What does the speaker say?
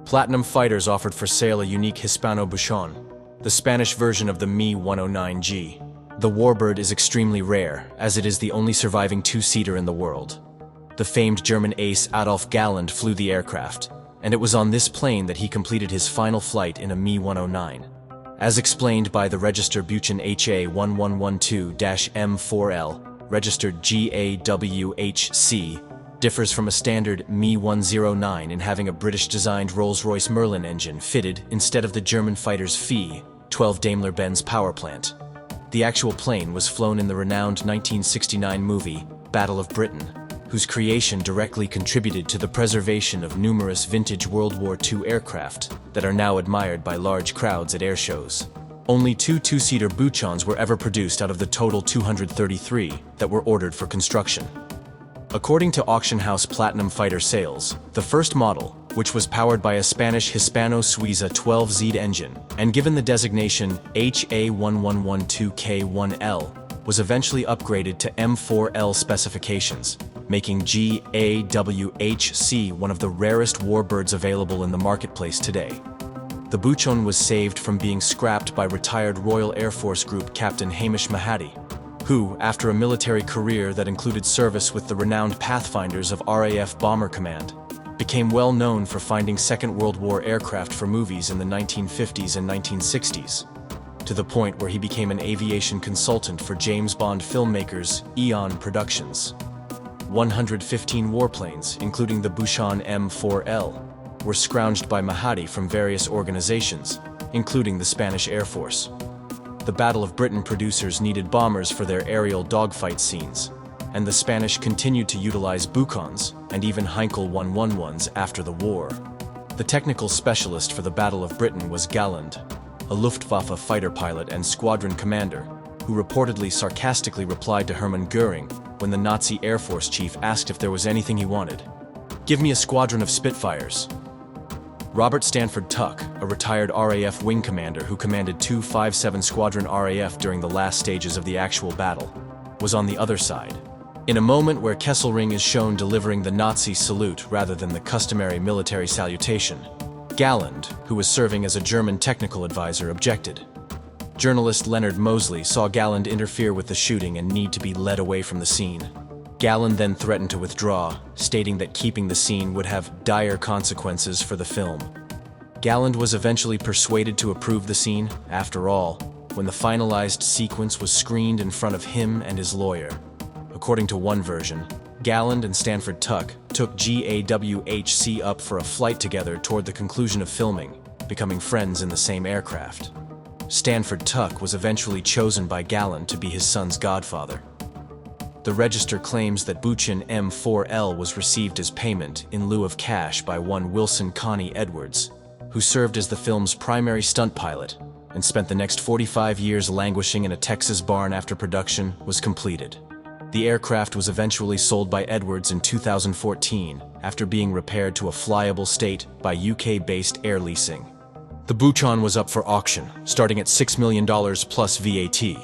Platinum Fighters offered for sale a unique Hispano Buchon, the Spanish version of the Mi-109G. The warbird is extremely rare, as it is the only surviving two-seater in the world. The famed German ace Adolf Galland flew the aircraft, and it was on this plane that he completed his final flight in a Mi-109. As explained by the register Buchon HA1112-M4L, registered GAWHC, differs from a standard Mi-109 in having a British-designed Rolls-Royce Merlin engine fitted instead of the German fighter's Phi 12 Daimler-Benz power plant. The actual plane was flown in the renowned 1969 movie Battle of Britain, whose creation directly contributed to the preservation of numerous vintage World War II aircraft that are now admired by large crowds at air shows. Only two two-seater Buchons were ever produced out of the total 233 that were ordered for construction. According to auction house Platinum Fighter Sales, the first model, which was powered by a Spanish Hispano-Suiza 12Z engine and given the designation HA1112K1L, was eventually upgraded to M4L specifications, making GAWHC one of the rarest warbirds available in the marketplace today. The Buchon was saved from being scrapped by retired Royal Air Force Group Captain Hamish Mahadi, who, after a military career that included service with the renowned Pathfinders of RAF Bomber Command, became well known for finding Second World War aircraft for movies in the 1950s and 1960s, to the point where he became an aviation consultant for James Bond filmmakers Eon Productions. 115 warplanes, including the Buchon M4L, were scrounged by Mahadi from various organizations, including the Spanish Air Force. The Battle of Britain producers needed bombers for their aerial dogfight scenes, and the Spanish continued to utilize Buchons and even Heinkel 111s after the war. The technical specialist for the Battle of Britain was Galland, a Luftwaffe fighter pilot and squadron commander, who reportedly sarcastically replied to Hermann Göring when the Nazi Air Force chief asked if there was anything he wanted. "Give me a squadron of Spitfires." Robert Stanford-Tuck, a retired RAF wing commander who commanded 257 Squadron RAF during the last stages of the actual battle, was on the other side. In a moment where Kesselring is shown delivering the Nazi salute rather than the customary military salutation, Galland, who was serving as a German technical advisor, objected. Journalist Leonard Mosley saw Galland interfere with the shooting and need to be led away from the scene. Galland then threatened to withdraw, stating that keeping the scene would have dire consequences for the film. Galland was eventually persuaded to approve the scene, after all, when the finalized sequence was screened in front of him and his lawyer. According to one version, Galland and Stanford-Tuck took GAWHC up for a flight together toward the conclusion of filming, becoming friends in the same aircraft. Stanford-Tuck was eventually chosen by Galland to be his son's godfather. The register claims that Buchon M4L was received as payment in lieu of cash by one Wilson Connie Edwards, who served as the film's primary stunt pilot and spent the next 45 years languishing in a Texas barn after production was completed. The aircraft was eventually sold by Edwards in 2014 after being repaired to a flyable state by UK-based Air Leasing. The Buchon was up for auction, starting at $6 million plus VAT.